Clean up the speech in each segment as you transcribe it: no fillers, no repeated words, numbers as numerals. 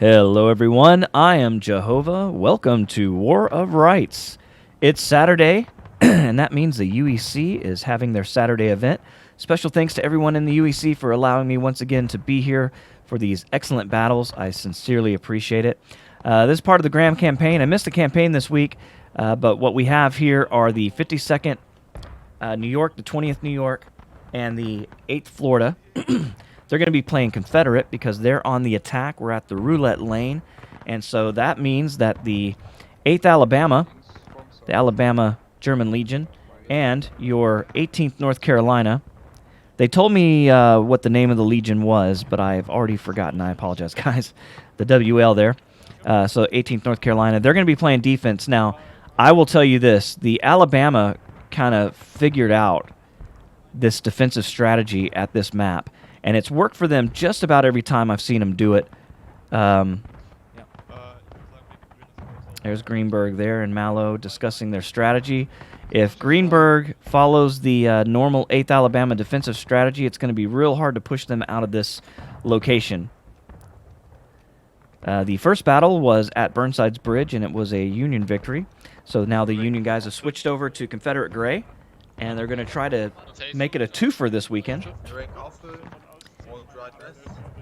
Hello, everyone. I am Jehovah. Welcome to War of Rights. It's Saturday, and that means the UEC is having their Saturday event. Special thanks to everyone in the UEC for allowing me once again to be here for these excellent battles. I sincerely appreciate it. This is part of the Graham campaign. I missed the campaign this week, but what we have here are the 52nd New York, the 20th New York, and the 8th Florida. They're going to be playing Confederate because they're on the attack. We're at the Roulette Lane, and so that means that the 8th Alabama, the Alabama German Legion, and your 18th North Carolina. They told me what the name of the Legion was, but I've already forgotten. I apologize, guys. The WL there. So 18th North Carolina. They're going to be playing defense. Now, I will tell you this. The Alabama kind of figured out this defensive strategy at this map, and it's worked for them just about every time I've seen them do it. There's Greenberg there and Mallow discussing their strategy. If Greenberg follows the normal 8th Alabama defensive strategy, it's going to be real hard to push them out of this location. The first battle was at Burnside's Bridge, and it was a Union victory. So now the Union guys have switched over to Confederate Gray, and they're going to try to make it a twofer this weekend.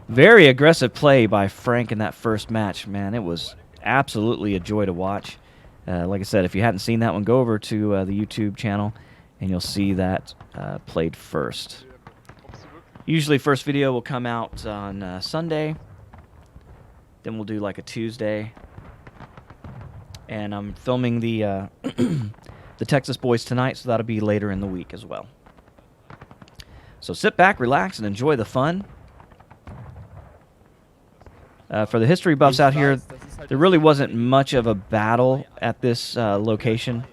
Very aggressive play by Frank in that first match, man. It was absolutely a joy to watch. Like I said, if you hadn't seen that one, go over to the YouTube channel, and you'll see that played first. Usually first video will come out on Sunday. Then we'll do like a Tuesday. And I'm filming the the Texas boys tonight, so that'll be later in the week as well. So sit back, relax, and enjoy the fun. For the history buffs out here, there really wasn't much of a battle at this location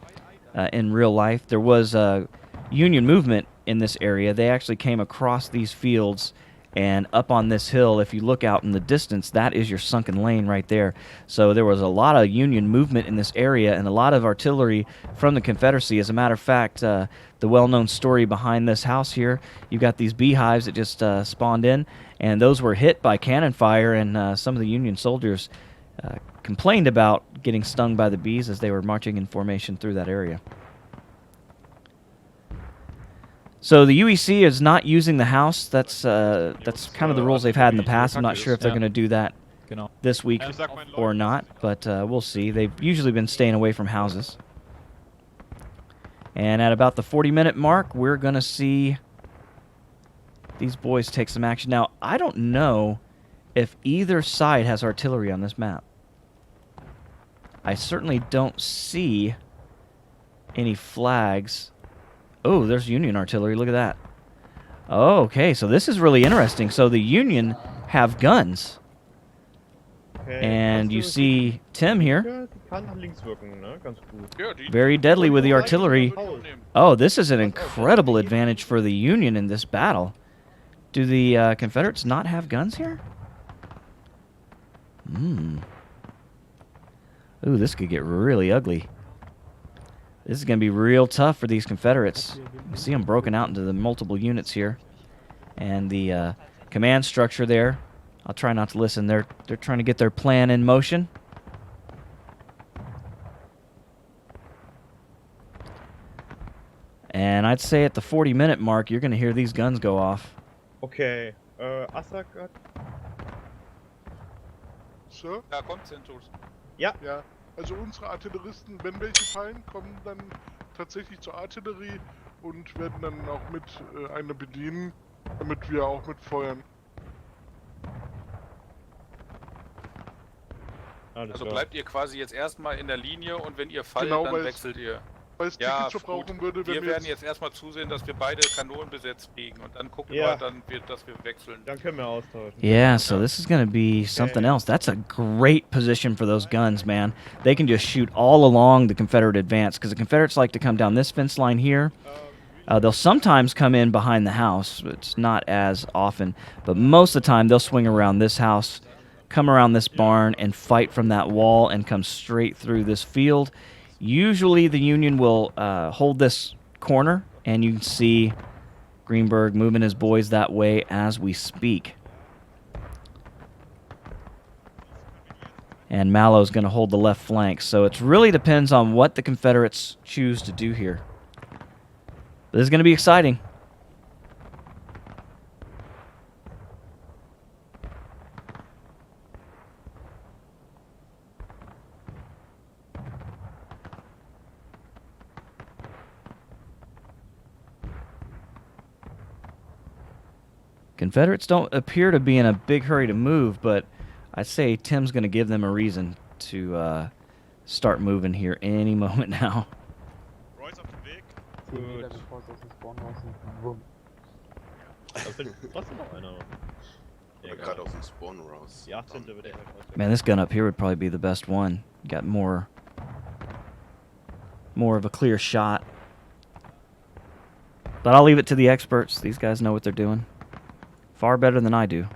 in real life. There was a Union movement in this area. They actually came across these fields and up on this hill. If you look out in the distance, that is your sunken lane right there. So there was a lot of Union movement in this area and a lot of artillery from the Confederacy. As a matter of fact, the well-known story behind this house here, you've got these beehives that just spawned in, and those were hit by cannon fire, and some of the Union soldiers complained about getting stung by the bees as they were marching in formation through that area. So the UEC is not using the house. That's kind of the rules they've had in the past. I'm not sure if they're going to do that this week or not, but we'll see. They've usually been staying away from houses. And at about the 40-minute mark, we're going to see these boys take some action. Now, I don't know if either side has artillery on this map. I certainly don't see any flags. Oh, there's Union artillery. Look at that. Oh, okay, so this is really interesting. So the Union have guns. And you see Tim here. Very deadly with the artillery. Oh, this is an incredible advantage for the Union in this battle. Do the Confederates not have guns here? Ooh, this could get really ugly. This is going to be real tough for these Confederates. You see them broken out into the multiple units here. And the command structure there, I'll try not to listen. They're trying to get their plan in motion. And I'd say at the 40-minute mark, you're going to hear these guns go off. Okay, Asak. So? Da kommt Centurs. Ja. Ja, also unsere Artilleristen, wenn welche fallen, kommen dann tatsächlich zur Artillerie und werden dann auch mit einer bedienen, damit wir auch mit feuern. Also bleibt ihr quasi jetzt erstmal in der Linie und wenn ihr fallt, Genau, dann wechselt ihr. Weil es Ja, Tickets verbrauchen gut. würde, wenn Wir werden jetzt erstmal zusehen, dass wir beide Kanonen besetzt kriegen und dann gucken Ja. wir dann, dass wir wechseln. Dann können wir austauschen. Yeah, so this is going to be something else. That's a great position for those guns, man. They can just shoot all along the Confederate advance because the Confederates like to come down this fence line here. They'll sometimes come in behind the house. It's not as often, but most of the time they'll swing around this house, come around this barn, and fight from that wall and come straight through this field. Usually the Union will hold this corner, and you can see Greenberg moving his boys that way as we speak. And Mallow's going to hold the left flank. So it really depends on what the Confederates choose to do here. This is going to be exciting. Confederates don't appear to be in a big hurry to move, but I'd say Tim's going to give them a reason to start moving here any moment now. Royce auf dem Weg. 10 Meter bevor es aus dem Spawn raus ist. Wumm. Das sind trotzdem noch einer. Oder gerade aus dem Spawn raus. Die 18. wird halt raus. Man, this gun up here would probably be the best one. Got more of a clear shot. But I'll leave it to the experts. These guys know what they're doing. Far better than I do.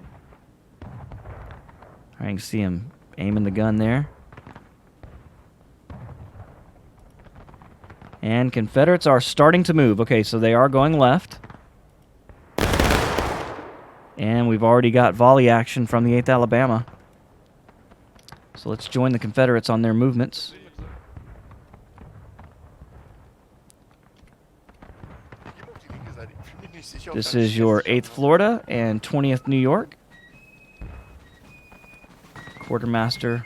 I can see him aiming the gun there. And Confederates are starting to move. Okay, so they are going left. And we've already got volley action from the 8th Alabama. So let's join the Confederates on their movements. This is your 8th Florida and 20th New York. Quartermaster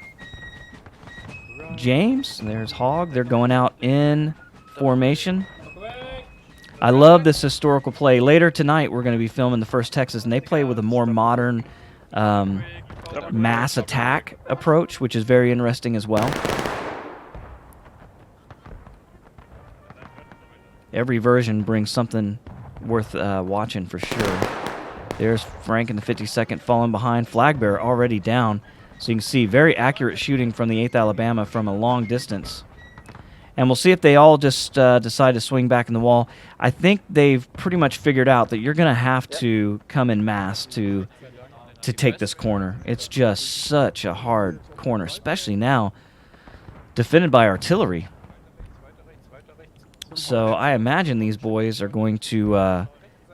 James. There's Hogg. They're going out in formation. I love this historical play. Later tonight, we're going to be filming the 1st Texas, and they play with a more modern mass attack approach, which is very interesting as well. Every version brings something worth watching for sure. There's Frank in the 52nd falling behind. Flag bearer already down. So you can see very accurate shooting from the 8th Alabama from a long distance. And we'll see if they all just decide to swing back in the wall. I think they've pretty much figured out that you're going to have to come in mass to take this corner. It's just such a hard corner, especially now defended by artillery. So I imagine these boys are going to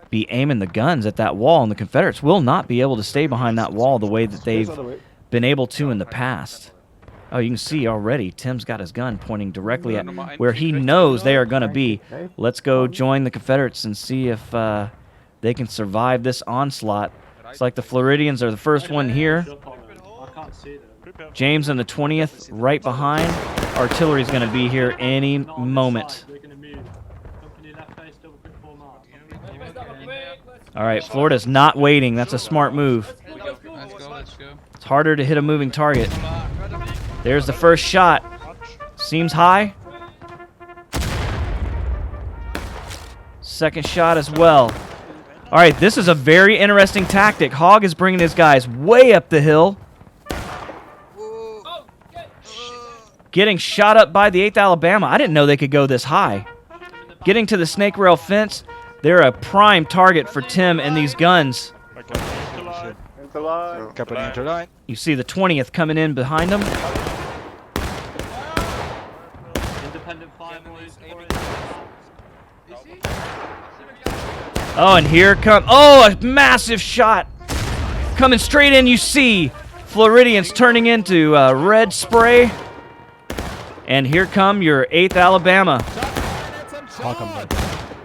be aiming the guns at that wall, and the Confederates will not be able to stay behind that wall the way that they've been able to in the past. Oh, you can see already Tim's got his gun pointing directly at where he knows they are going to be. Let's go join the Confederates and see if they can survive this onslaught. It's like the Floridians are the first one here. James in the 20th right behind. Artillery's going to be here any moment. All right, Florida's not waiting. That's a smart move. It's harder to hit a moving target. There's the first shot. Seems high. Second shot as well. All right, this is a very interesting tactic. Hogg is bringing his guys way up the hill. Getting shot up by the 8th Alabama. I didn't know they could go this high. Getting to the snake rail fence. They're a prime target for Tim and these guns. You see the 20th coming in behind them. Oh, and here comes... Oh, a massive shot. Coming straight in, you see Floridians turning into red spray. And here come your 8th Alabama.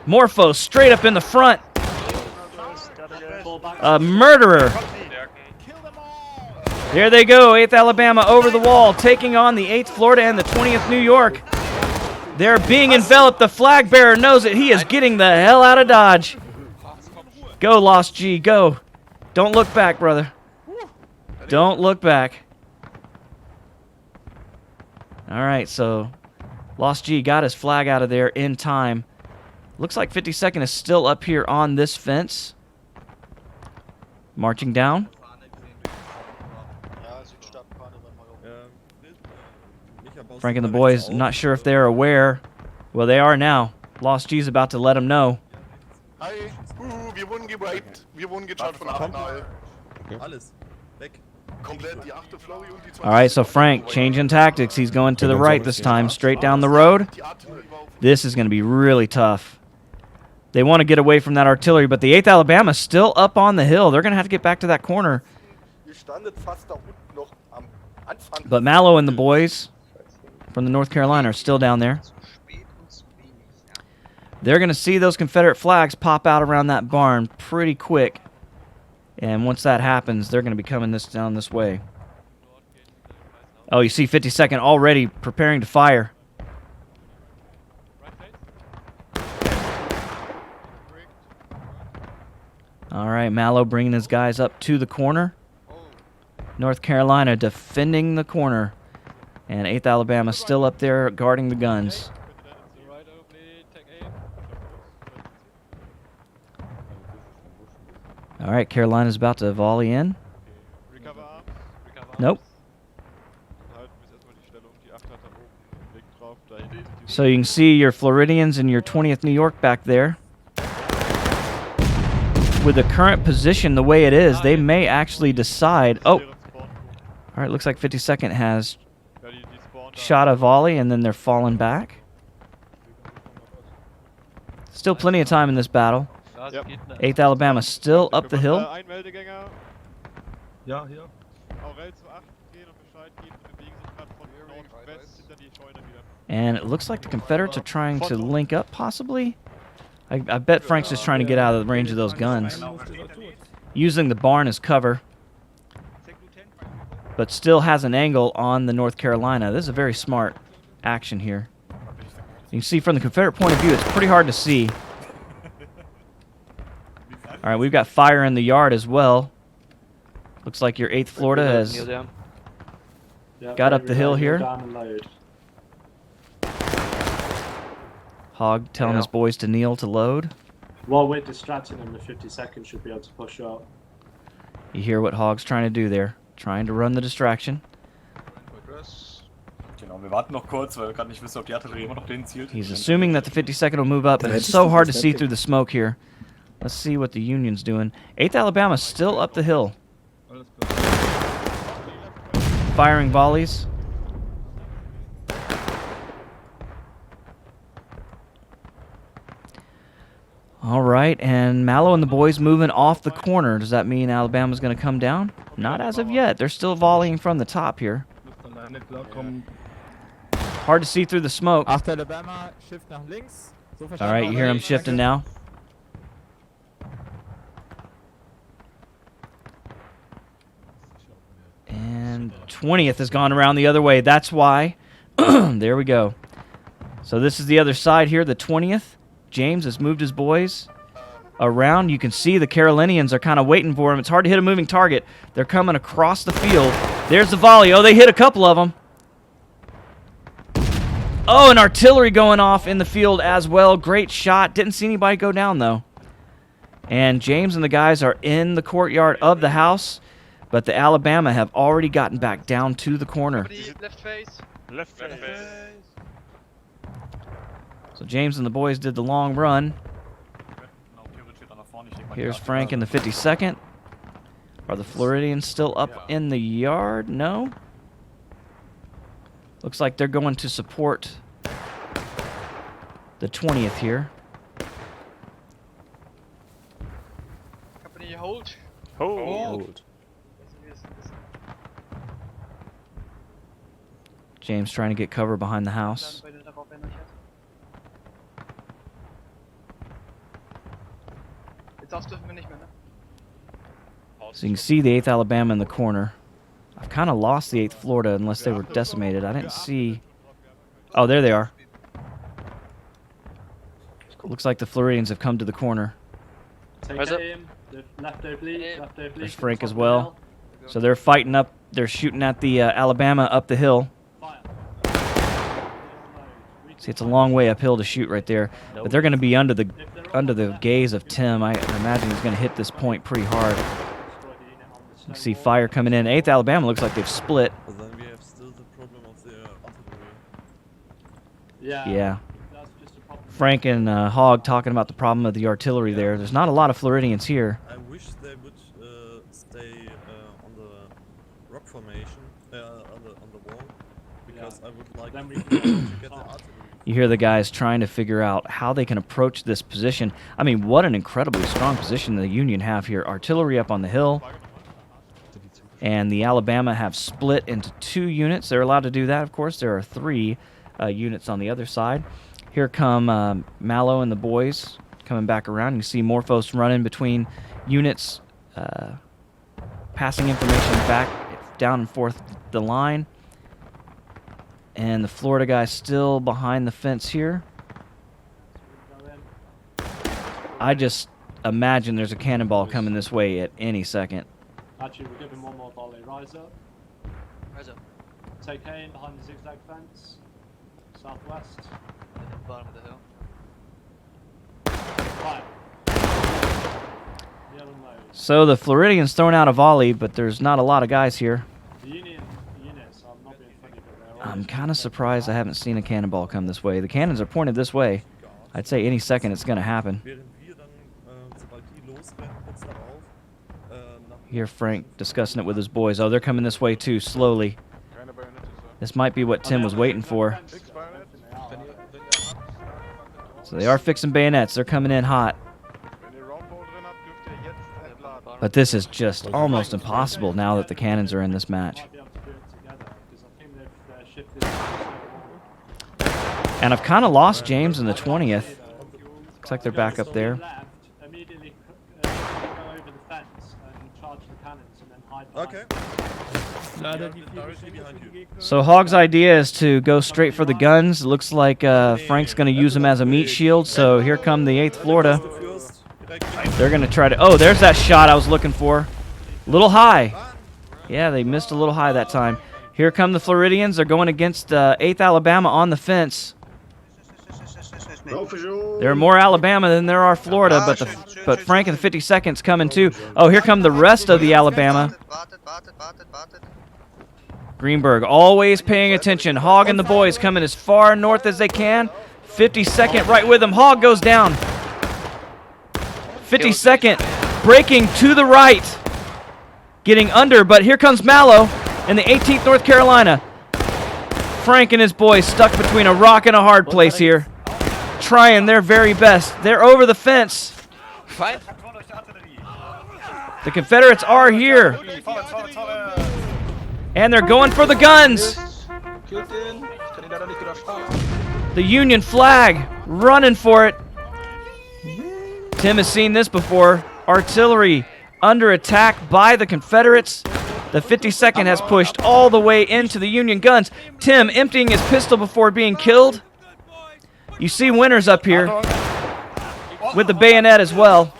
Morpho straight up in the front. A murderer. There they go, 8th Alabama over the wall, taking on the 8th Florida and the 20th New York. They're being enveloped. The flag bearer knows it. He is getting the hell out of Dodge. Go, Lost G, go. Don't look back, brother. Don't look back. All right, so Lost G got his flag out of there in time. Looks like 52nd is still up here on this fence. Marching down. Frank and the boys, not sure if they're aware. Well, they are now. Lost G's about to let them know. Hi, wir wurden gewiped. Wir wurden gecharged von 8. Alles. Weg. Komplett die 8. Flurry und die 20. All right, so Frank changing tactics. He's going to the right this time, straight down the road. This is going to be really tough. They want to get away from that artillery, but the 8th Alabama still up on the hill. They're going to have to get back to that corner. Ihr standet fast da unten noch am Anfahren. But Mallow and the boys from the North Carolina are still down there. They're going to see those Confederate flags pop out around that barn pretty quick. And once that happens, they're going to be coming down this way. Oh, you see 52nd already preparing to fire. All right, Mallow bringing his guys up to the corner. North Carolina defending the corner. And 8th Alabama still up there guarding the guns. All right, Carolina's about to volley in. Nope. So you can see your Floridians and your 20th New York back there. With the current position the way it is, they may actually decide. Oh, all right, looks like 52nd has shot a volley and then they're falling back. Still plenty of time in this battle. 8th Alabama still up the hill. And it looks like the Confederates are trying to link up, possibly. I bet Frank's just trying to get out of the range of those guns. Using the barn as cover. But still has an angle on the North Carolina. This is a very smart action here. You can see from the Confederate point of view, it's pretty hard to see. All right, we've got fire in the yard as well. Looks like your 8th Florida has got up the hill here. Hogg telling his boys to kneel to load. While we're distracting them, the 52nd should be able to push up. You hear what Hogg's trying to do there. Trying to run the distraction. He's assuming that the 52nd will move up, and it's so hard to see through the smoke here. Let's see what the Union's doing. 8th Alabama's still up the hill. Firing volleys. All right, and Mallow and the boys moving off the corner. Does that mean Alabama's going to come down? Not as of yet. They're still volleying from the top here. Hard to see through the smoke. All right, you hear them shifting now. And 20th has gone around the other way. That's why. There we go. So this is the other side here, the 20th. James has moved his boys around. You can see the Carolinians are kind of waiting for him. It's hard to hit a moving target. They're coming across the field. There's the volley. Oh, they hit a couple of them. Oh, and artillery going off in the field as well. Great shot. Didn't see anybody go down, though. And James and the guys are in the courtyard of the house, but the Alabama have already gotten back down to the corner. Left face. Left face. So James and the boys did the long run. Here's Frank in the 52nd. Are the Floridians still up in the yard? No. Looks like they're going to support the 20th here. Company hold. Hold. James trying to get cover behind the house. So you can see the 8th Alabama in the corner. I've kind of lost the 8th Florida unless they were decimated. I didn't see... Oh, there they are. Looks like the Floridians have come to the corner. There's Frank as well. So they're fighting up. They're shooting at the Alabama up the hill. See, it's a long way uphill to shoot right there. But they're going to be under the gaze of Tim. I imagine he's going to hit this point pretty hard. You see fire coming in. 8th Alabama looks like they've split. But then we have still the problem of the artillery. Yeah. Frank and Hogg talking about the problem of the artillery there. There's not a lot of Floridians here. I wish they would stay on the rock formation, on the wall, because I would like to get the artillery. You hear the guys trying to figure out how they can approach this position. I mean, what an incredibly strong position the Union have here. Artillery up on the hill. and the Alabama have split into 2 units. They're allowed to do that, of course. There are 3 units on the other side. Here come Mallow and the boys coming back around. You see Morphos running between units, passing information back down and forth the line. And the Florida guy still behind the fence here. I just imagine there's a cannonball coming this way at any second. Actually, we'll give him one more volley. Rise up. Rise up. Take aim behind the zigzag fence. Southwest. At the bottom of the hill. Fire. Yellow nose. So the Floridians throwing out a volley, but there's not a lot of guys here. The Union units, I'm not being funny, but they're I'm kind of surprised I haven't seen a cannonball come this way. The cannons are pointed this way. I'd say any second it's going to happen. Hear Frank discussing it with his boys. Oh, they're coming this way too, slowly. This might be what Tim was waiting for. So they are fixing bayonets. They're coming in hot. But this is just almost impossible now that the cannons are in this match. might be able to do it together, because I think they've shifted. And I've kind of lost James in the 20th. Looks like they're back up there. Left, immediately go over the fence and charge the cannons and then hide behind Okay. Directly behind you. So Hogg's idea is to go straight for the guns. It looks like Frank's going to use them as a meat shield. So here come the 8th Florida. They're going to try to... Oh, there's that shot I was looking for. A little high. Yeah, they missed a little high that time. Here come the Floridians. They're going against 8th Alabama on the fence. There are more Alabama than there are Florida, but Frank and the 52nd's coming too. Oh, here come the rest of the Alabama. Greenberg always paying attention. Hogg and the boys coming as far north as they can. 52nd right with them. Hogg goes down. 52nd breaking to the right. Getting under, but here comes Mallow in the 18th North Carolina. Frank and his boys stuck between a rock and a hard place here. Trying their very best. They're over the fence. The Confederates are here. And they're going for the guns. The Union flag, running for it. Tim has seen this before. Artillery under attack by the Confederates. The 52nd has pushed all the way into the Union guns. Tim emptying his pistol before being killed. You see winners up here with the bayonet as well.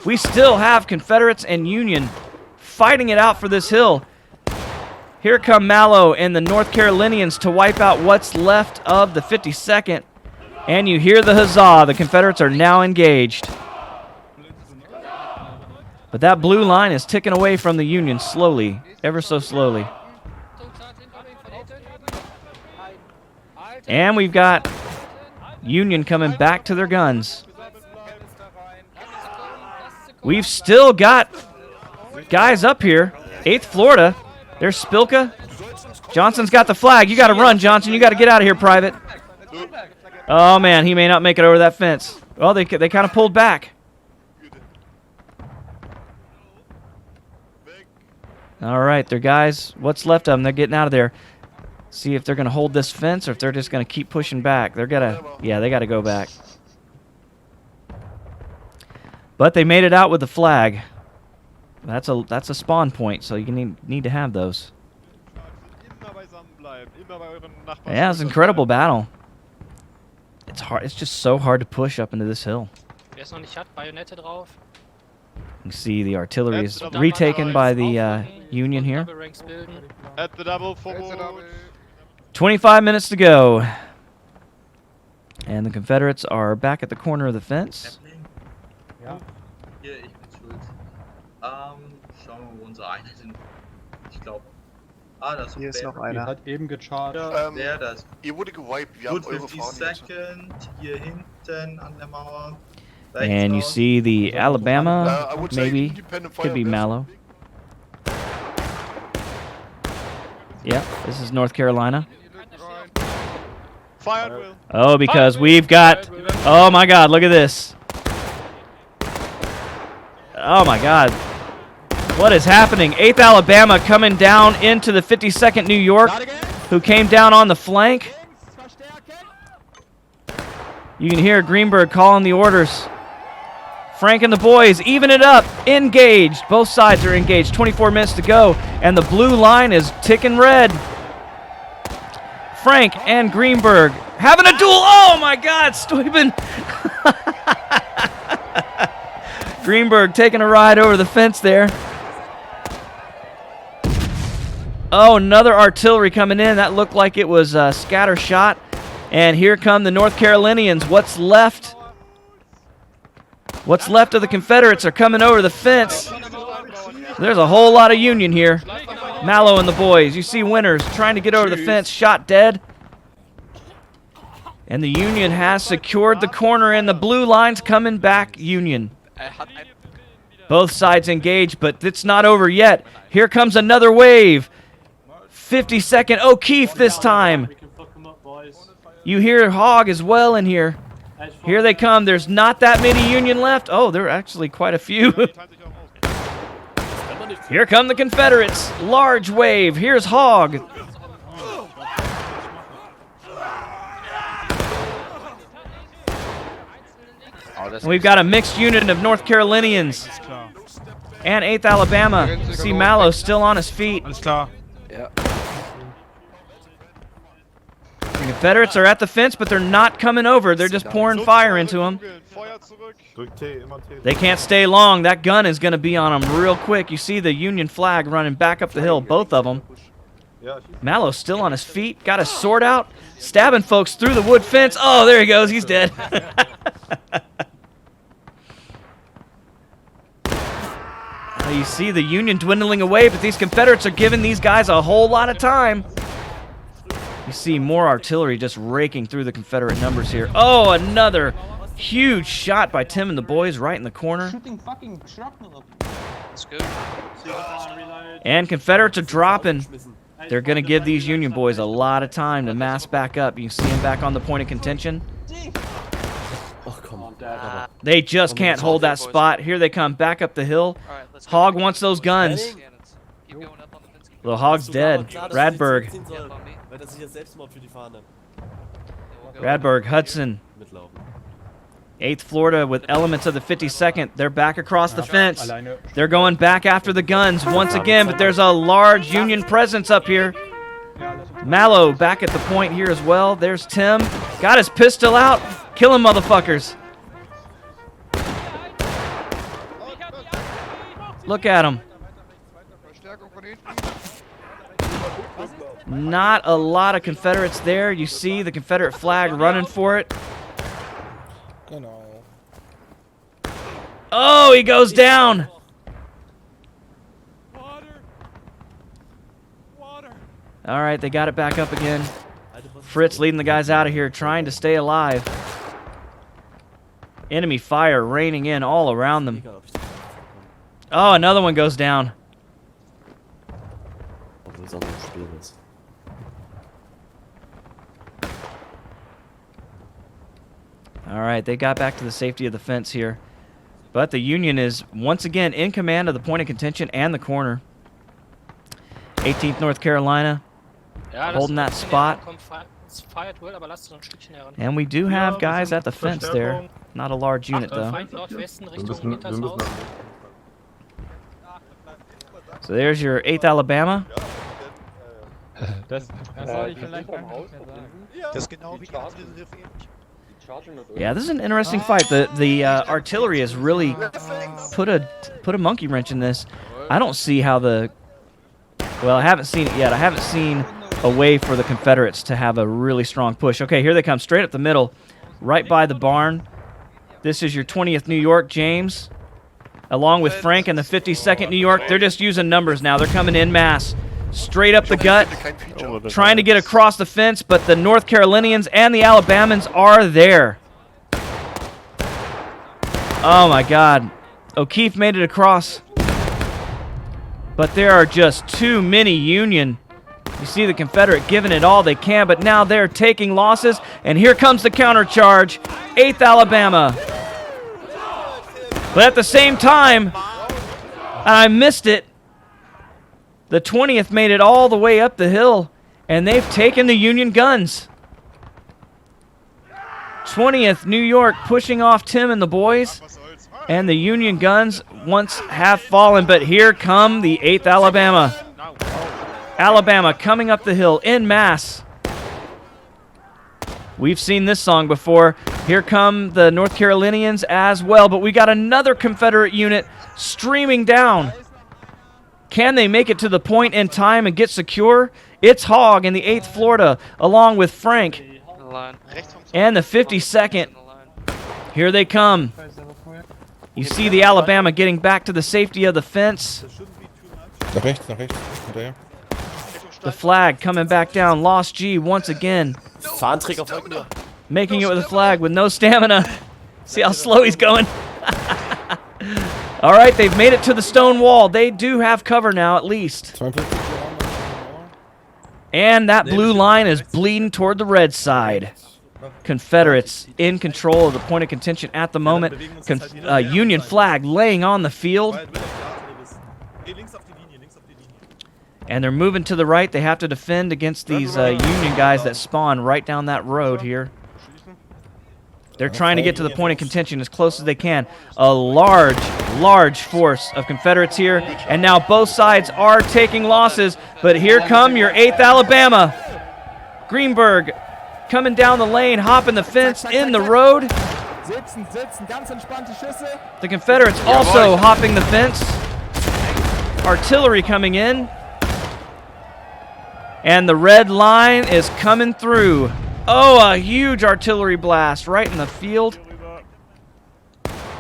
We still have Confederates and Union fighting it out for this hill. Here come Mallow and the North Carolinians to wipe out what's left of the 52nd. And you hear the huzzah. The Confederates are now engaged. But that blue line is ticking away from the Union slowly, ever so slowly. And we've got Union coming back to their guns. We've still got guys up here. 8th Florida. There's Spilka. Johnson's got the flag. You got to run, Johnson. You got to get out of here, Private. Oh, man. He may not make it over that fence. Well, they kind of pulled back. All right, they're guys. What's left of them? They're getting out of there. See if they're going to hold this fence or if they're just going to keep pushing back. They're going to, yeah, they got to go back. But they made it out with the flag. That's a spawn point, so you need to have those. Yeah, it's an incredible battle. It's hard. It's just so hard to push up into this hill. Wer es noch nicht hat, Bajonette drauf. You see the artillery is retaken by the Union here. Double ranks bilden. At the double forward. 25 minutes to go. And the Confederates are back at the corner of the fence. Ja. Hier, ich bin schuld. Schauen wir, wo unsere Einheiten sind. Ich glaube. Das Hier ist noch einer. Hat eben gecharged. Der, das. Ihr wurde gewiped, wir haben Good eure 50 Frauen jetzt. second. Hier hinten an der Mauer. And you see the Alabama, I would say maybe, independent could be fire Mallow. Yeah, this is North Carolina. Fire at will. Oh, because we've got... Oh, my God, look at this. Oh, my God. What is happening? 8th Alabama coming down into the 52nd New York, who came down on the flank. You can hear Greenberg calling the orders. Frank and the boys even it up, engaged. Both sides are engaged, 24 minutes to go, and the blue line is ticking red. Frank and Greenberg having a duel. Oh my God, Steuben. Greenberg taking a ride over the fence there. Oh, another artillery coming in. That looked like it was a scatter shot. And here come the North Carolinians. What's left? What's left of the Confederates are coming over the fence. There's a whole lot of Union here. Mallow and the boys. You see Winters trying to get over the fence, shot dead. And the Union has secured the corner, and the blue line's coming back, Union. Both sides engaged, but it's not over yet. Here comes another wave. 52nd O'Keefe this time. You hear Hogg as well in here. Here they come. There's not that many Union left. Oh, there are actually quite a few. Here come the Confederates. Large wave. Here's Hogg. And we've got a mixed unit of North Carolinians and 8th Alabama. See Mallow still on his feet. The Confederates are at the fence, but they're not coming over. They're just pouring fire into them. They can't stay long. That gun is going to be on them real quick. You see the Union flag running back up the hill, both of them. Mallow's still on his feet, got his sword out, stabbing folks through the wood fence. Oh, there he goes. He's dead. You see the Union dwindling away, but these Confederates are giving these guys a whole lot of time. You see more artillery just raking through the Confederate numbers here. Oh, another huge shot by Tim and the boys right in the corner. That's good. And Confederates are dropping. They're going to give these Union boys a lot of time to mass back up. You can see them back on the point of contention. They just can't hold that spot. Here they come back up the hill. Hogg wants those guns. Well, Hogg's dead. Radberg. Radberg, Hudson. 8th Florida with elements of the 52nd. They're back across the fence. They're going back after the guns once again, but there's a large Union presence up here. Mallow back at the point here as well. There's Tim. Got his pistol out. Kill him, motherfuckers. Look at him. Not a lot of Confederates there. You see the Confederate flag running for it. Oh, he goes down. All right, they got it back up again. Fritz leading the guys out of here, trying to stay alive. Enemy fire raining in all around them. Oh, another one goes down. All right, they got back to the safety of the fence here. But the Union is once again in command of the point of contention and the corner. 18th North Carolina holding that spot. And we do have guys at the fence there. Not a large unit, though. So there's your 8th Alabama. Yeah, this is an interesting fight. The artillery has really put a monkey wrench in this. I don't see how the... Well, I haven't seen it yet. I haven't seen a way for the Confederates to have a really strong push. Okay, here they come, straight up the middle, right by the barn. This is your 20th New York, James, along with Frank and the 52nd New York. They're just using numbers now. They're coming in mass. Straight up the gut, trying to get across the fence, but the North Carolinians and the Alabamans are there. Oh my God. O'Keefe made it across. But there are just too many Union. You see the Confederate giving it all they can, but now they're taking losses, and here comes the countercharge. 8th Alabama. But at the same time, And I missed it. The 20th made it all the way up the hill, and they've taken the Union guns. 20th New York pushing off Tim and the boys, and the Union guns once have fallen, but here come the 8th Alabama. Alabama coming up the hill en masse. We've seen this song before. Here come the North Carolinians as well, but we got another Confederate unit streaming down. Can they make it to the point in time and get secure? It's Hogg in the 8th Florida, along with Frank and the 52nd. Here they come. You see the Alabama getting back to the safety of the fence. Nach rechts, hinterher. The flag coming back down. Lost G once again. Making it with the flag with no stamina. See how slow he's going? All right, they've made it to the stone wall. They do have cover now, at least. 52. And that blue line is bleeding toward the red side. Confederates in control of the point of contention at the moment. Union flag laying on the field. And they're moving to the right. They have to defend against these Union guys that spawn right down that road here. They're trying to get to the point of contention as close as they can. A large force of Confederates here. And now both sides are taking losses. But here come your 8th Alabama. Greenberg coming down the lane, hopping the fence in the road. The Confederates also hopping the fence. Artillery coming in. And the red line is coming through. Oh, a huge artillery blast right in the field.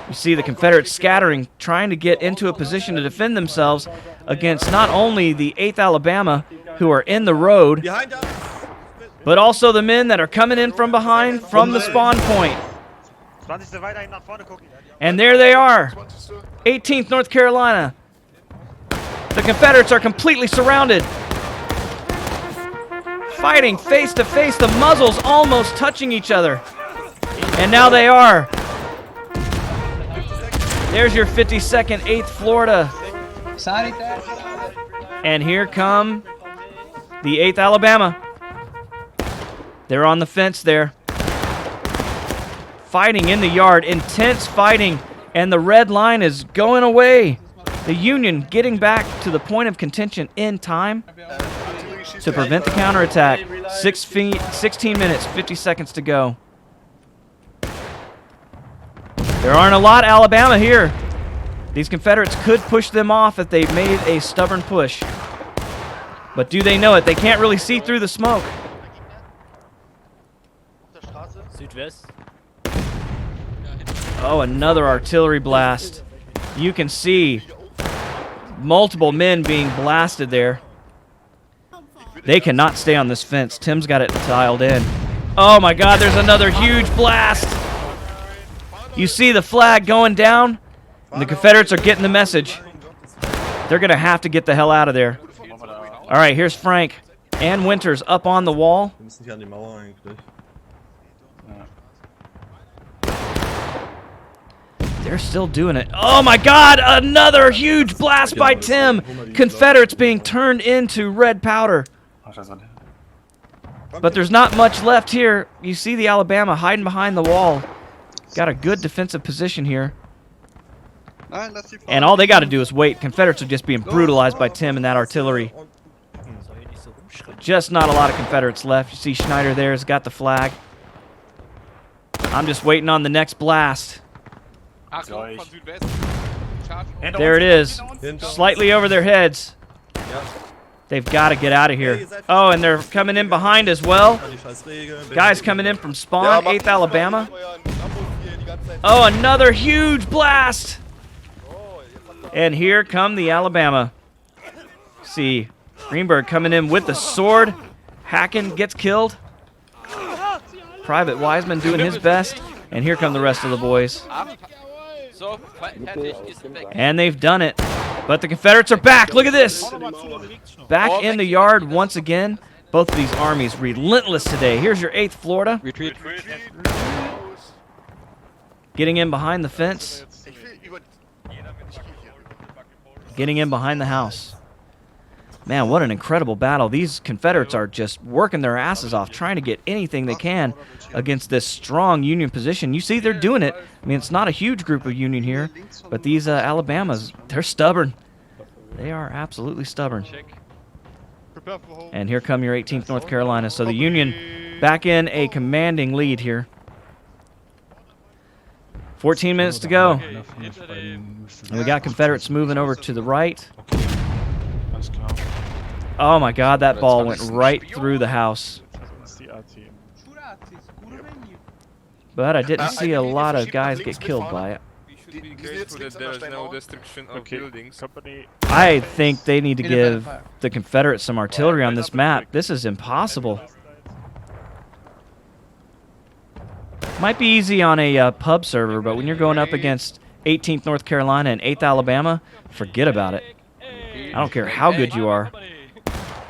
You see the Confederates scattering, trying to get into a position to defend themselves against not only the 8th Alabama, who are in the road, but also the men that are coming in from behind from the spawn point. And there they are, 18th North Carolina. The Confederates are completely surrounded. Fighting face to face, the muzzles almost touching each other. And now they are. There's your 52nd, 8th Florida. And here come the 8th Alabama. They're on the fence there. Fighting in the yard, intense fighting, and the red line is going away. The Union getting back to the point of contention in time to prevent the counterattack. 16 minutes, 50 seconds to go. There aren't a lot Alabama here. These Confederates could push them off if they made a stubborn push. But do they know it? They can't really see through the smoke. Oh, another artillery blast. You can see multiple men being blasted there. They cannot stay on this fence. Tim's got it dialed in. Oh my God, there's another huge blast. You see the flag going down? And the Confederates are getting the message. They're going to have to get the hell out of there. All right, here's Frank and Winters up on the wall. They're still doing it. Oh my God, another huge blast by Tim. Confederates being turned into red powder. But there's not much left here. You see the Alabama hiding behind the wall. Got a good defensive position here. And all they got to do is wait. Confederates are just being brutalized by Tim and that artillery. Just not a lot of Confederates left. You see Schneider there has got the flag. I'm just waiting on the next blast. There it is. Slightly over their heads. They've got to get out of here. Oh, and they're coming in behind as well. Guys coming in from spawn, 8th Alabama. Oh, another huge blast. And here come the Alabama. See, Greenberg coming in with the sword. Hacken gets killed. Private Wiseman doing his best. And here come the rest of the boys. And they've done it. But the Confederates are back. Look at this. Back in the yard once again. Both of these armies relentless today. Here's your 8th Florida. Retreat. Getting in behind the fence. getting in behind the house. Man, what an incredible battle. These Confederates are just working their asses off, trying to get anything they can against this strong Union position. You see they're doing it. I mean, it's not a huge group of Union here, but these Alabamas, they're stubborn. They are absolutely stubborn. And here come your 18th North Carolina. So the Union back in a commanding lead here. 14 minutes to go. And we got Confederates moving over to the right. Oh my God, that ball went right through the house. But I didn't see a lot of guys get killed by it. I think they need to give the Confederates some artillery on this map. This is impossible. Might be easy on a pub server, but when you're going up against 18th North Carolina and 8th Alabama, forget about it. I don't care how good you are.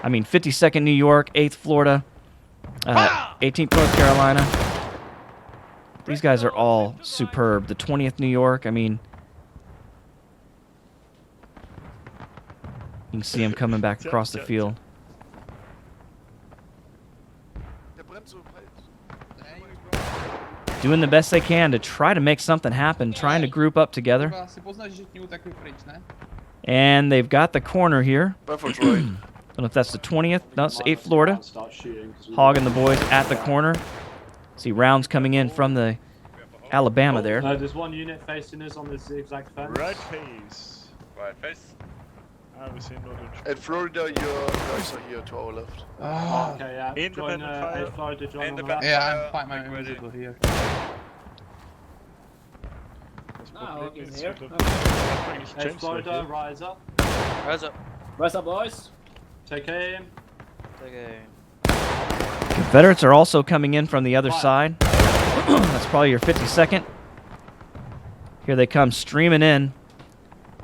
I mean, 52nd New York, 8th Florida, 18th North Carolina. These guys are all superb. The 20th New York, I mean, you can see him coming back across the field. Doing the best they can to try to make something happen, trying to group up together. And they've got the corner here. I don't know if that's the 20th. No, it's 8th Florida. Hogging the boys at the corner. See rounds coming in from the Alabama there. There's one unit facing us on the zigzag fence. Right face. Right face. At Florida, your guys are here to our left. Okay, yeah. Independent fire. Florida, join on the Independent left. Yeah, I'm fighting my invisible here. Hey, Florida, rise up. Rise up. Rise up, boys. Take aim. Take aim. Confederates are also coming in from the other side. That's probably your 52nd. Here they come streaming in.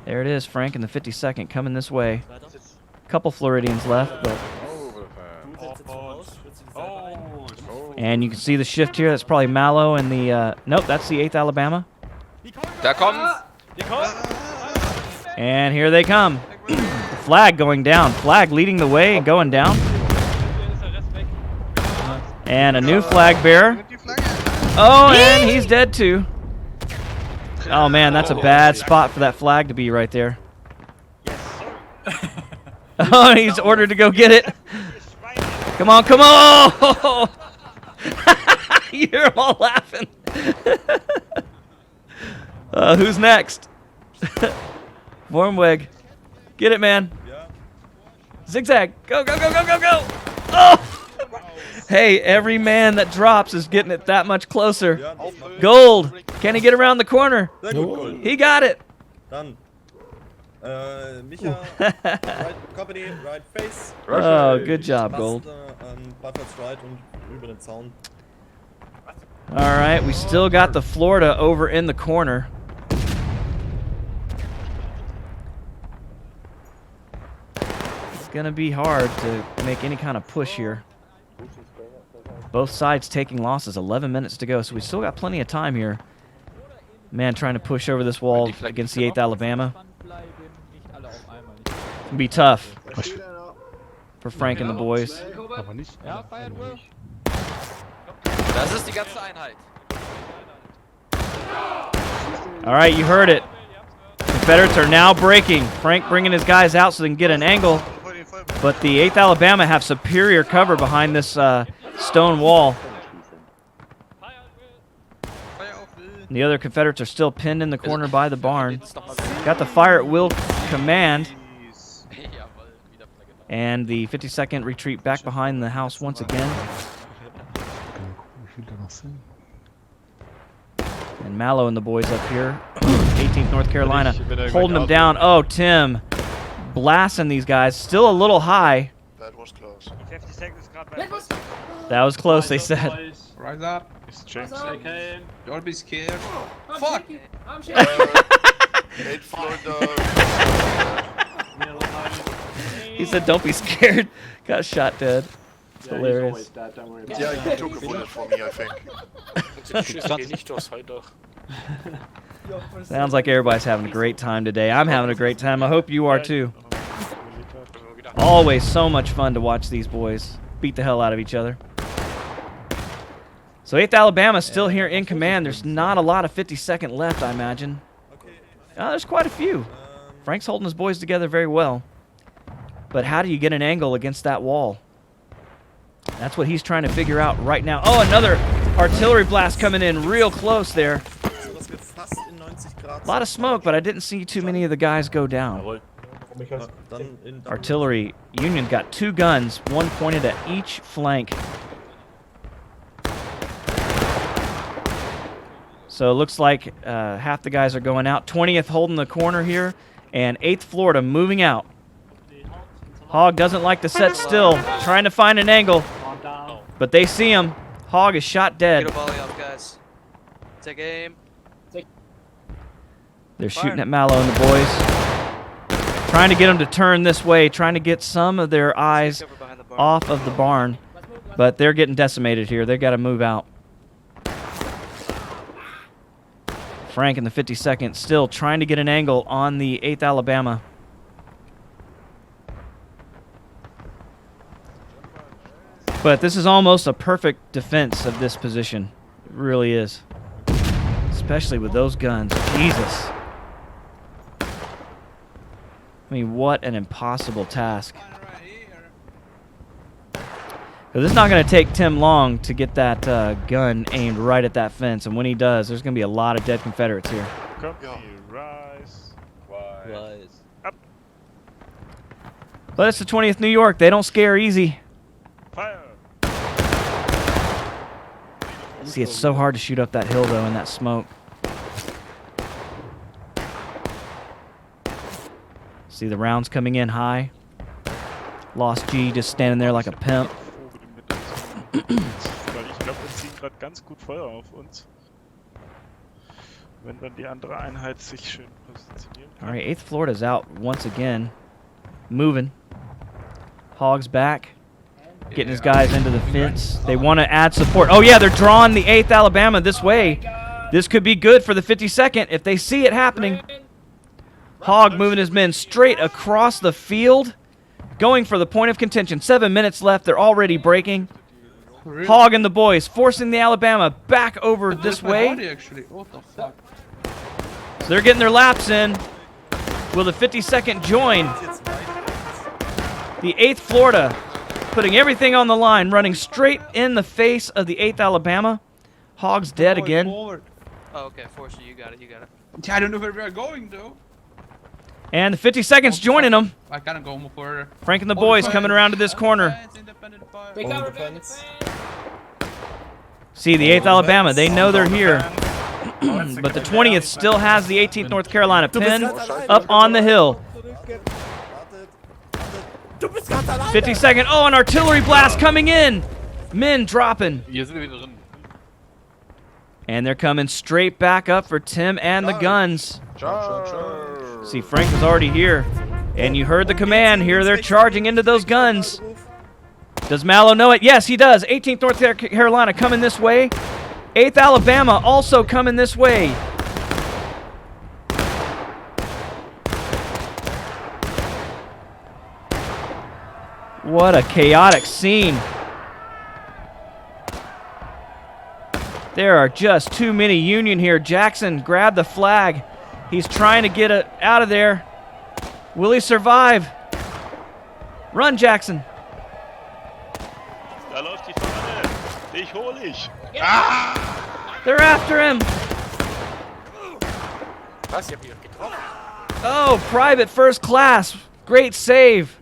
There it is, Frank, and the 52nd coming this way. Couple Floridians left, but... And you can see the shift here. That's probably Mallow and the... nope, that's the 8th Alabama. Da kommen. And here they come. The flag going down. Flag leading the way and going down. And a new flag bearer. Oh, and he's dead too. Oh man, that's a bad spot for that flag to be right there. Oh, he's ordered to go get it. Come on, come on! You're all laughing. Who's next? Vormweg. Get it, man. Zigzag. Go, go, go, go, go, go. Oh! Hey, every man that drops is getting it that much closer. Gold. Can he get around the corner? He got it. Done. Micha, right company, right face. Oh, good job, Gold. Right und über den Zaun. All right, we still got the Florida over in the corner. It's gonna be hard to make any kind of push here. Both sides taking losses, 11 minutes to go, so we still got plenty of time here. Man, trying to push over this wall against the 8th Alabama. It's gonna be tough for Frank and the boys. Das ist die ganze Einheit. All right, you heard it. Confederates are now breaking. Frank bringing his guys out so they can get an angle. But the 8th Alabama have superior cover behind this stone wall. And the other Confederates are still pinned in the corner by the barn. Got the fire at will command. And the 52nd retreat back behind the house once again. And Mallow and the boys up here. 18th North Carolina holding them down. Oh, Tim blasting these guys. Still a little high. That was close. That was close, they said. Rise up. Okay. Don't be scared. Fuck! I'm scared. 8 Florida. He said, don't be scared. Got shot dead. It's hilarious. Yeah, you took a bullet for me, I think. Geh nicht durchs Heidach. Sounds like everybody's having a great time today. I'm having a great time. I hope you are too. Always so much fun to watch these boys beat the hell out of each other. So 8th Alabama still here in command. There's not a lot of 50-second left, I imagine. There's quite a few. Frank's holding his boys together very well. But how do you get an angle against that wall? That's what he's trying to figure out right now. Oh, another artillery blast coming in real close there. A lot of smoke, but I didn't see too many of the guys go down. Artillery, Union's got 2 guns, one pointed at each flank. So it looks like half the guys are going out. 20th holding the corner here, and 8th Florida moving out. Hog doesn't like to set still, trying to find an angle, but they see him. Hog is shot dead. Get a volley off, guys. Take aim. They're shooting at Mallow and the boys. Trying to get them to turn this way, trying to get some of their eyes off of the barn. But they're getting decimated here. They've got to move out. Frank in the 52nd still trying to get an angle on the 8th Alabama. But this is almost a perfect defense of this position. It really is. Especially with those guns. Jesus. I mean, what an impossible task. It's not going to take Tim long to get that gun aimed right at that fence, and when he does, there's going to be a lot of dead Confederates here. Rise. Up. But it's the 20th New York. They don't scare easy. Fire. See, it's so hard to shoot up that hill, though, in that smoke. See the rounds coming in high. Lost G just standing there like a pimp. Weil ich glaube, wir ziehen gerade ganz gut Feuer auf uns. Wenn dann die andere Einheit sich schön positionieren kann. All right, 8th Florida's out once again. Moving. Hog's back. Getting his guys into the fence. They want to add support. Oh, yeah, they're drawing the 8th Alabama this way. This could be good for the 52nd if they see it happening. Hog moving his men straight across the field, going for the point of contention. 7 minutes left. They're already breaking. Hog and the boys forcing the Alabama back over this way. So they're getting their laps in. Will the 52nd join? The 8th Florida putting everything on the line, running straight in the face of the 8th Alabama. Hog's dead again. Oh, okay, Forster, you got it, you got it. I don't know where we are going, though. And the 52nd's joining them. I gotta go more for... Frank and the boys coming around to this corner. See, the 8th Alabama, they know they're here. But the 20th still has the 18th North Carolina pinned up on the hill. 52nd, oh, an artillery blast coming in. Men dropping. And they're coming straight back up for Tim and the guns. See, Frank was already here. And you heard the command. Here they're charging into those guns. Does Mallow know it? Yes, he does. 18th North Carolina coming this way. 8th Alabama also coming this way. What a chaotic scene. There are just too many Union here. Jackson grabbed the flag. He's trying to get it out of there. Will he survive? Run, Jackson. Da läuft die Fahne. Dich hol ich. They're after him. Oh, private first class. Great save.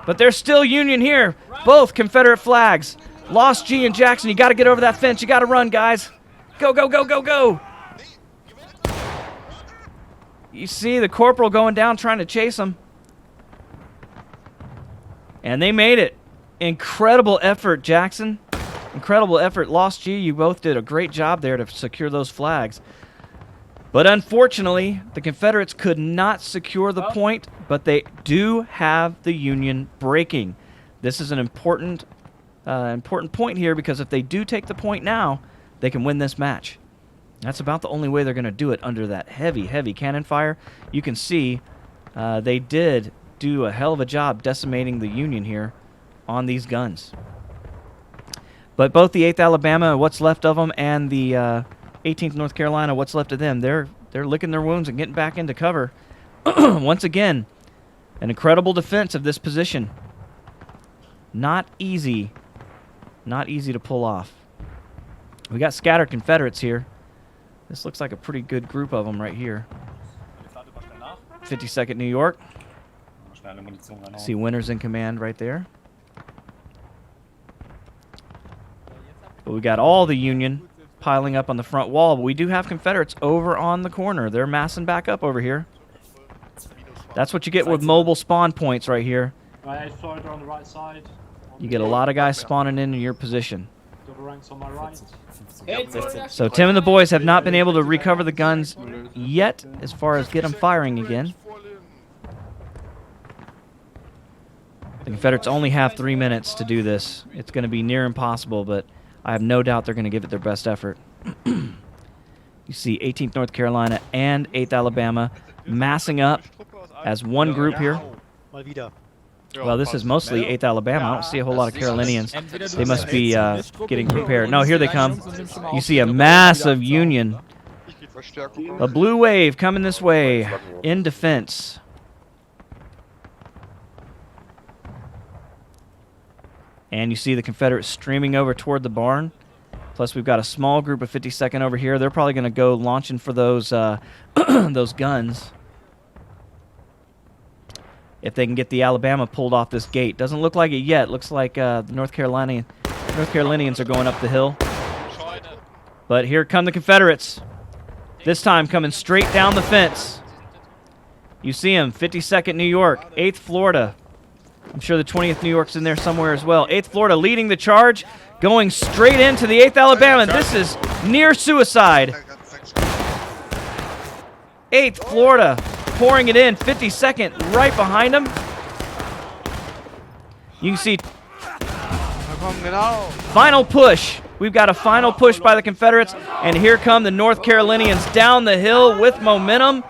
But there's still Union here. Both Confederate flags. Lost G and Jackson. You got to get over that fence. You got to run, guys. Go, go, go, go, go. You see the corporal going down trying to chase him. And they made it. Incredible effort, Jackson. Incredible effort. Lost G, you both did a great job there to secure those flags. But unfortunately, the Confederates could not secure the point, but they do have the Union breaking. This is an important point here, because if they do take the point now, they can win this match. That's about the only way they're going to do it under that heavy, heavy cannon fire. You can see they did do a hell of a job decimating the Union here on these guns. But both the 8th Alabama, what's left of them, and the 18th North Carolina, what's left of them, they're licking their wounds and getting back into cover. Once again, an incredible defense of this position. Not easy. Not easy to pull off. We got scattered Confederates here. This looks like a pretty good group of them right here. 52nd New York. See Winters in command right there. But we got all the Union piling up on the front wall, but we do have Confederates over on the corner. They're massing back up over here. That's what you get with mobile spawn points right here. Right, Florida on the right side. You get a lot of guys spawning in your position. Double ranks on my right. So Tim and the boys have not been able to recover the guns yet as far as get them firing again. The Confederates only have 3 minutes to do this. It's going to be near impossible, but I have no doubt they're going to give it their best effort. You see 18th North Carolina and 8th Alabama massing up as one group here. Well, this is mostly 8th Alabama. I don't see a whole lot of Carolinians. They must be getting prepared. No, here they come. You see a massive Union. A blue wave coming this way in defense. And you see the Confederates streaming over toward the barn. Plus, we've got a small group of 52nd over here. They're probably going to go launching for those those guns. If they can get the Alabama pulled off this gate. Doesn't look like it yet. Looks like the North Carolinians are going up the hill. But here come the Confederates. This time coming straight down the fence. You see them, 52nd New York, 8th Florida. I'm sure the 20th New York's in there somewhere as well. 8th Florida leading the charge, going straight into the 8th Alabama. This is near suicide. 8th Florida pouring it in, 52nd right behind them. You can see final push. We've got a final push by the Confederates, and here come the North Carolinians down the hill with momentum,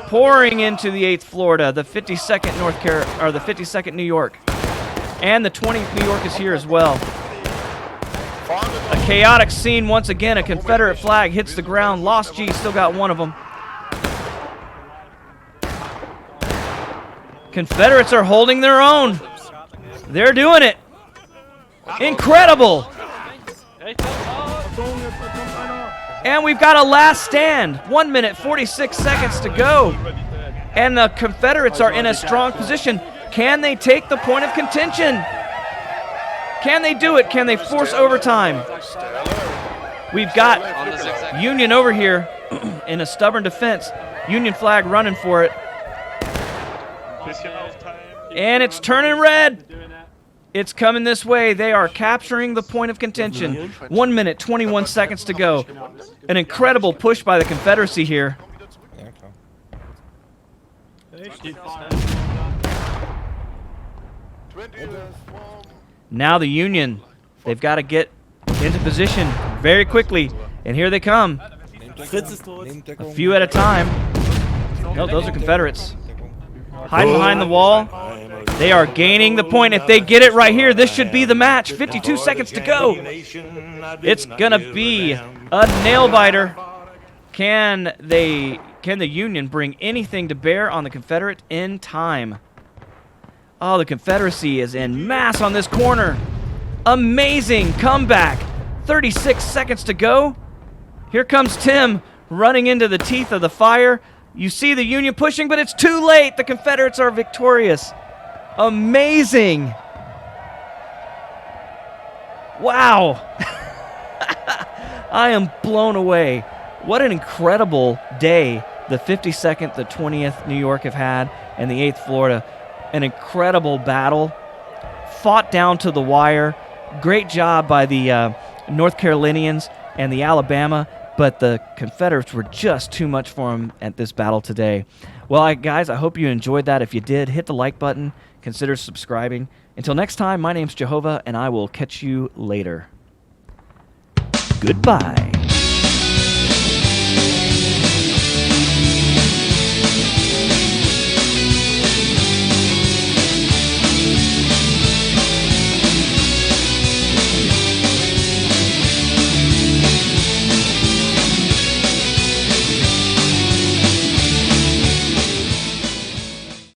pouring into the 8th Florida, the 52nd the 52nd New York, and the 20th New York is here as well. A chaotic scene once again. A Confederate flag hits the ground. Lost G, still got one of them. Confederates are holding their own. They're doing it. Incredible. And we've got a last stand. 1 minute, 46 seconds to go. And the Confederates are in a strong position. Can they take the point of contention? Can they do it? Can they force overtime? We've got Union over here in a stubborn defense. Union flag running for it. And it's turning red. It's coming this way. They are capturing the point of contention. 1 minute, 21 seconds to go. An incredible push by the Confederacy here. Now the Union, they've got to get into position very quickly. And here they come. A few at a time. No, those are Confederates. Hiding behind the wall. They are gaining the point. If they get it right here, this should be the match. 52 seconds to go. It's going to be a nail-biter. Can the Union bring anything to bear on the Confederate in time? Oh, the Confederacy is en masse on this corner. Amazing comeback. 36 seconds to go. Here comes Tim running into the teeth of the fire. You see the Union pushing, but it's too late. The Confederates are victorious. Amazing. Wow. I am blown away. What an incredible day the 52nd, the 20th New York have had, and the 8th Florida. An incredible battle. Fought down to the wire. Great job by the North Carolinians and the Alabama, but the Confederates were just too much for them at this battle today. Well, guys, I hope you enjoyed that. If you did, hit the like button. Consider subscribing. Until next time, my name's Jehovah, and I will catch you later. Goodbye.